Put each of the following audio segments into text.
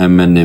MNA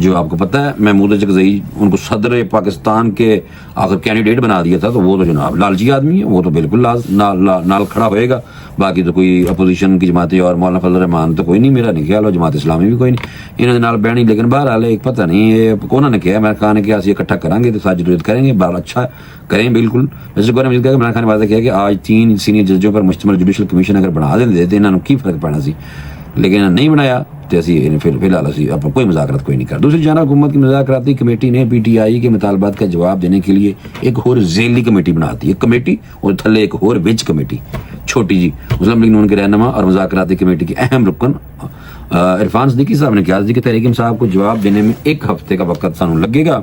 جو آپ کو پتہ ہے محمود اجزئی ان کو صدر پاکستان کے آخر کینڈیڈیٹ بنا دیا تھا، تو وہ تو جناب لالچی آدمی ہے، وہ تو بالکل نال کھڑا ہوئے گا. باقی تو کوئی اپوزیشن کی جماعتیں اور مولانا فضل الرحمان تو کوئی نہیں، میرا نہیں خیال، اور جماعت اسلامی بھی کوئی نہیں انہوں نے نال بہنی. لیکن بہرحال ایک پتہ نہیں یہ انہوں نے کیا، عمران خان نے کیا اسی اکٹھا کریں گے تو ساری ضرورت کریں گے، بہرحال اچھا کریں بالکل. جیسے کہ عمران خان نے واضح کیا کہ آج 3 سینئر ججوں پر مشتمل جوڈیشل کمیشن اگر بنا دیتے تو انہوں نے کی فرق پڑنا سی، لیکن نہیں بنایا تو اسی فی الحال اسی آپ کوئی مذاکرات کوئی نہیں کر. دوسری جانب حکومت کی مذاکراتی کمیٹی نے پی ٹی آئی کے مطالبات کا جواب دینے کے لیے ایک اور ذیلی کمیٹی بناتی ہے، کمیٹی اور تھلے ایک اور وچ کمیٹی چھوٹی جی. مسلم لیگ نون کے رہنما اور مذاکراتی کمیٹی کے اہم رکن عرفان صدیقی صاحب نے کہا کہ تحریک انصاف کو جواب دینے میں 1 ہفتے کا وقت سانوں لگے گا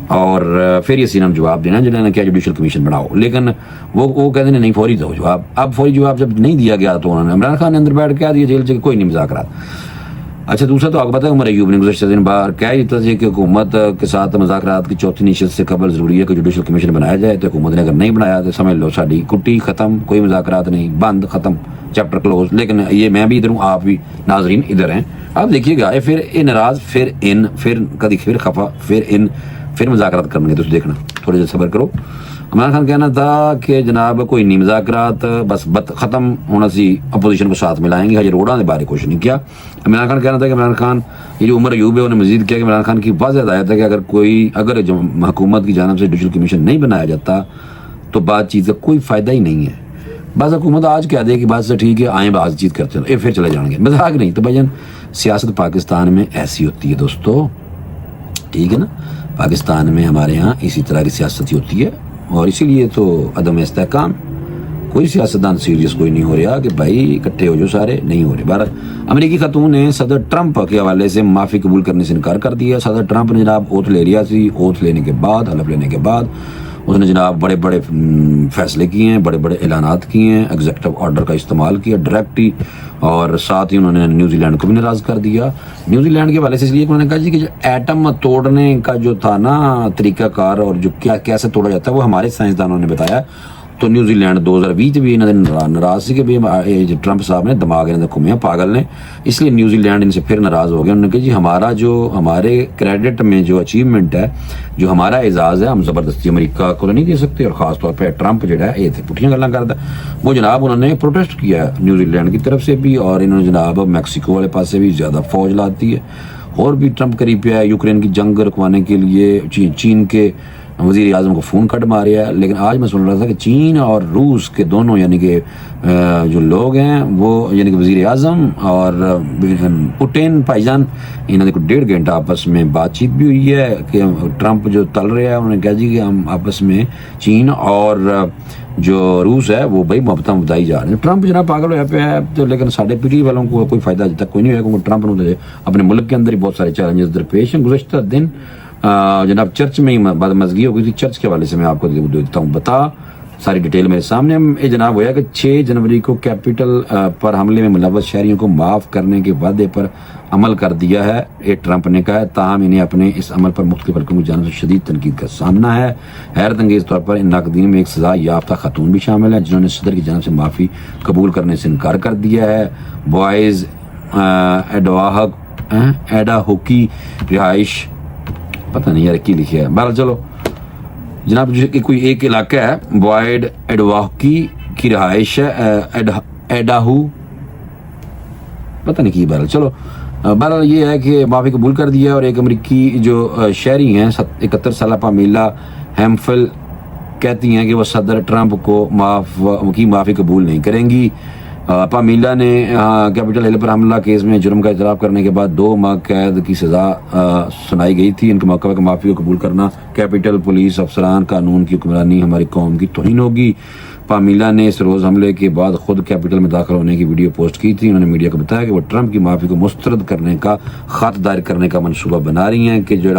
اور پھر یہ سینم جواب دینا جنہوں نے کیا جوڈیشل کمیشن بناؤ. لیکن وہ کہتے ہیں نہیں فوری دو جواب. اب فوری جواب جب نہیں دیا گیا تو انہوں نے عمران خان نے اندر بیٹھ کے دیا جیل سے کوئی نہیں مذاکرات. اچھا دوسرا تو آپ کو پتہ ہے عمر ایوب نے گزشتہ دن باہر کہہ دیتا تھا کہ حکومت کے ساتھ مذاکرات کی چوتھی نشست سے قبل ضروری ہے کہ جوڈیشل کمیشن بنایا جائے. تو حکومت نے اگر نہیں بنایا تو سمجھ لو ساری کٹی ختم، کوئی مذاکرات نہیں، بند ختم، چیپٹر کلوز. لیکن یہ میں بھی ادھر ہوں، آپ بھی ناظرین ادھر ہیں. آپ دیکھیے گا پھر یہ ناراض، پھر کدی پھر خفا، پھر مذاکرات کریں گے. تو دیکھنا تھوڑی دیر صبر کرو. عمران خان کہنا تھا کہ جناب کوئی نہیں مذاکرات، بس ختم ہونا سی، اپوزیشن کو ساتھ ملائیں گے. حجر روڑا نے بارے کچھ نہیں کیا. عمران خان کہنا تھا کہ عمران خان یہ جو عمر ایوب ہے انہوں نے مزید کیا کہ عمران خان کی واضح ہدایت ہے کہ اگر حکومت کی جانب سے جوڈیشل کمیشن نہیں بنایا جاتا تو بات چیت کا کوئی فائدہ ہی نہیں ہے. بس حکومت آج کہہ دے کہ بات سے ٹھیک ہے آئیں بات چیت کرتے ہیں پھر چلے جائیں گے، مذاق نہیں. تو بھائی سیاست پاکستان میں ایسی ہوتی ہے دوستو، ٹھیک ہے نا. پاکستان میں ہمارے ہاں اسی طرح کی سیاست ہی ہوتی ہے اور اسی لیے تو عدم استحکام، کوئی سیاستدان سیریس کوئی نہیں ہو رہا کہ بھائی اکٹھے ہو جو سارے نہیں ہو رہے. بہرحال امریکی خاتون نے صدر ٹرمپ کے حوالے سے معافی قبول کرنے سے انکار کر دیا. صدر ٹرمپ نے جناب اوتھ لے لیا تھی، اوتھ لینے کے بعد، حلف لینے کے بعد اس نے جناب بڑے بڑے فیصلے کیے ہیں، بڑے بڑے اعلانات کیے ہیں، ایگزیکٹو آرڈر کا استعمال کیا ڈائریکٹ ہی، اور ساتھ ہی انہوں نے نیوزی لینڈ کو بھی ناراض کر دیا. نیوزی لینڈ کے حوالے سے اس لیے انہوں نے کہا جی کہ جو ایٹم توڑنے کا جو تھا نا طریقہ کار اور جو کیسے توڑا جاتا ہے وہ ہمارے سائنسدانوں نے بتایا. تو نیوزی لینڈ 2020 بھی انہوں نے ناراض سی کہ ٹرمپ صاحب نے دماغ انہوں نے گھومیا پاگل نے، اس لیے نیوزی لینڈ ان سے پھر ناراض ہو گیا. انہوں نے کہا جی ہمارے کریڈٹ میں جو اچیومنٹ ہے، جو ہمارا اعزاز ہے، ہم زبردستی امریکہ کو نہیں دے سکتے. اور خاص طور پہ ٹرمپ جو ہے یہ پٹھیاں گلاں کرتا ہے وہ جناب انہوں نے پروٹیسٹ کیا نیوزی لینڈ کی طرف سے بھی، اور انہوں نے جناب میکسیکو والے پاس سے بھی زیادہ فوج لاتی ہے. اور بھی ٹرمپ قریب پہ ہے یوکرین کی جنگ رکوانے کے لیے، چین کے وزیر اعظم کو فون کٹ ماریا ہے. لیکن آج میں سن رہا تھا کہ چین اور روس کے دونوں یعنی کہ جو لوگ ہیں وہ یعنی کہ وزیر اعظم اور پوٹین بھائی جان انہوں نے کوئی 1.5 گھنٹہ آپس میں بات چیت بھی ہوئی ہے کہ ٹرمپ جو تل رہا ہے انہوں نے کہا جی کہ ہم آپس میں چین اور جو روس ہے وہ بھائی محبتیں بتائی جا رہے ہیں. ٹرمپ جناب پاگل ہوا پہ ہے تو، لیکن ساڑھے پی ٹی والوں کو کوئی فائدہ اج تک کوئی نہیں ہوا کیونکہ ٹرمپ نے اپنے ملک کے اندر ہی بہت سارے چیلنجز درپیش ہیں. گزشتہ دن جناب چرچ میں ہی بدمزگی ہو گئی تھی. چرچ کے حوالے سے میں آپ کو دیتا ہوں بتا ساری ڈیٹیل میرے سامنے. یہ جناب ہوا کہ 6 جنوری کو کیپٹل پر حملے میں ملوث شہریوں کو معاف کرنے کے وعدے پر عمل کر دیا ہے، یہ ٹرمپ نے کہا ہے. تاہم انہیں اپنے اس عمل پر مختلف حلقوں کی جانب سے شدید تنقید کا سامنا ہے. حیرت انگیز طور پر ان ناقدین میں ایک سزا یافتہ خاتون بھی شامل ہیں جنہوں نے صدر کی جانب سے معافی قبول کرنے سے انکار کر دیا ہے. بوائز ایڈاہوکی رہائش پتہ نہیں یار کی لکھا ہے. بہرحال چلو جناب کوئی ایک علاقہ ہے بوائڈ ایڈواہکی کی رہائش ہے، ایڈاہو پتہ نہیں کی. بہرحال چلو بہرحال یہ ہے کہ معافی قبول کر دیا. اور ایک امریکی جو شہری ہیں 71 سالہ پامیلا ہیمفل کہتی ہیں کہ وہ صدر ٹرمپ کو معافی قبول نہیں کریں گی. پامیلا نے کیپٹل ہل پر حملہ کیس میں جرم کا اعتراف کرنے کے بعد 2 ماہ قید کی سزا سنائی گئی تھی. ان کے موقع پر معافی کو قبول کرنا کیپٹل پولیس افسران قانون کی حکمرانی ہماری قوم کی توہین ہوگی. پامیلا نے اس روز حملے کے بعد خود کیپٹل میں داخل ہونے کی ویڈیو پوسٹ کی تھی. انہوں نے میڈیا کو بتایا کہ وہ ٹرمپ کی معافی کو مسترد کرنے کا خط دائر کرنے کا منصوبہ بنا رہی ہیں کہ جو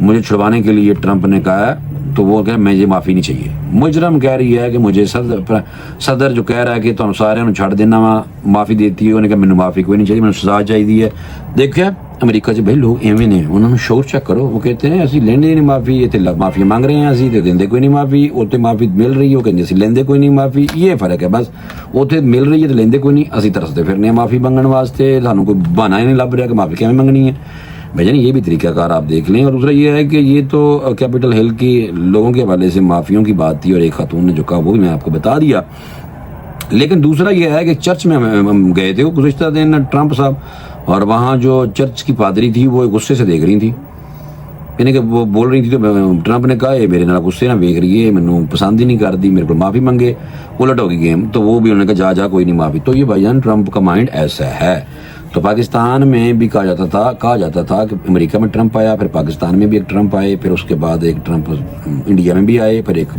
مجھے چھڑوانے کے لیے ٹرمپ نے کہا ہے تو وہ کہ مجھے معافی نہیں چاہیے. مجرم کہہ رہی ہے کہ مجھے صدر جو کہہ رہا ہے کہ تم سارے چھڑ دینا معافی دیتی ہے، انہوں نے کہا مجھے معافی کوئی نہیں چاہیے، مجھے سزا چاہیے. دیکھیں امریکہ سے بھائی لوگ ایویں نے انہوں نے شور چیک کرو، وہ کہتے ہیں اسی لیندے نہیں معافی، یہ معافی مانگ رہے ہیں اسی تو دیندے کوئی نہیں معافی. اوتے معافی مل رہی ہے وہ کہتے اسی لیندے کوئی نہیں معافی. یہ فرق ہے بس، اوتے مل رہی ہے تو لیندے کوئی نہیں، اسی طرح سے پھرنے معافی منگن واسطے. سانوں کوئی بہانا ہی نہیں لب رہا کہ معافی کیویں منگنی ہے. بھائی جان یہ بھی طریقہ کار آپ دیکھ لیں. اور دوسرا یہ ہے کہ یہ تو کیپٹل ہل کی لوگوں کے حوالے سے مافیوں کی بات تھی اور ایک خاتون نے جو کہا وہ بھی میں آپ کو بتا دیا. لیکن دوسرا یہ ہے کہ چرچ میں ہم گئے تھے وہ گزشتہ دن ٹرمپ صاحب, اور وہاں جو چرچ کی پادری تھی وہ غصے سے دیکھ رہی تھی, یعنی کہ وہ بول رہی تھی تو ٹرمپ نے کہا یہ میرے نال غصے نہ ویکھ رہی ہے, مینوں پسند ہی نہیں کرتی, میرے کو معافی منگے. الٹ ہو گئی گیم, تو وہ بھی انہوں نے کہا جا کوئی نہیں معافی. تو یہ بھائی جان ٹرمپ کا مائنڈ ایسا ہے. تو پاکستان میں بھی کہا جاتا تھا کہ امریکہ میں ٹرمپ آیا, پھر پاکستان میں بھی ایک ٹرمپ آئے, پھر اس کے بعد ایک ٹرمپ انڈیا میں بھی آئے, پھر ایک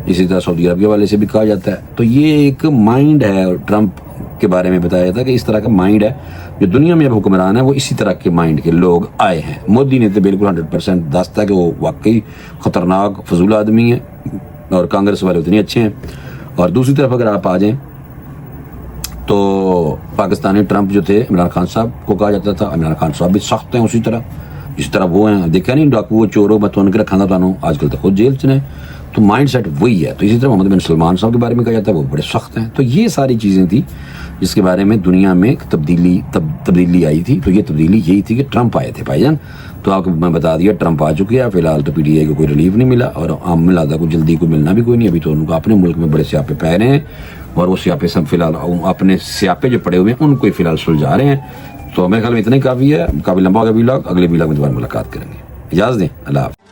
اسی طرح سعودی عرب والے سے بھی کہا جاتا ہے. تو یہ ایک مائنڈ ہے ٹرمپ کے بارے میں بتایا جاتا ہے کہ اس طرح کا مائنڈ ہے جو دنیا میں اب حکمران ہے, وہ اسی طرح کے مائنڈ کے لوگ آئے ہیں. مودی نے تو بالکل 100% دستا ہے کہ وہ واقعی خطرناک فضول آدمی ہے, اور کانگریس والے اتنے اچھے ہیں. اور دوسری طرف اگر آپ آ جائیں تو پاکستانی ٹرمپ جو تھے عمران خان صاحب کو کہا جاتا تھا, عمران خان صاحب بھی سخت ہیں اسی طرح جس طرح وہ ہیں. دیکھا نہیں ڈاکو چوروں میں تو ان کے رکھا تھا تانوں, آج کل تو خود جیل سے. تو مائنڈ سیٹ وہی ہے. تو اسی طرح محمد بن سلمان صاحب کے بارے میں کہا جاتا ہے وہ بڑے سخت ہیں. تو یہ ساری چیزیں تھی جس کے بارے میں دنیا میں تبدیلی آئی تھی. تو یہ تبدیلی یہی تھی کہ ٹرمپ آئے تھے بھائی جان. تو آپ کو میں بتا دیا ٹرمپ آ چکے ہیں. فی الحال تو پی ڈی آئی کو کوئی ریلیف نہیں ملا, اور عام ملادا کو جلدی کوئی ملنا بھی کوئی نہیں. ابھی تو ان کو اپنے ملک میں بڑے سیاپے پہ رہے ہیں, اور وہ سیاپے سب فی الحال اپنے سیاپے جو پڑے ہوئے ہیں ان کو فی الحال سلجھا رہے ہیں. تو میرے خیال میں اتنا ہی کافی ہے. کافی لمبا ہوگا ویلاگ, اگلے ویلاگ میں دوبارہ ملاقات کریں گے. اجازت دیں, اللہ حافظ.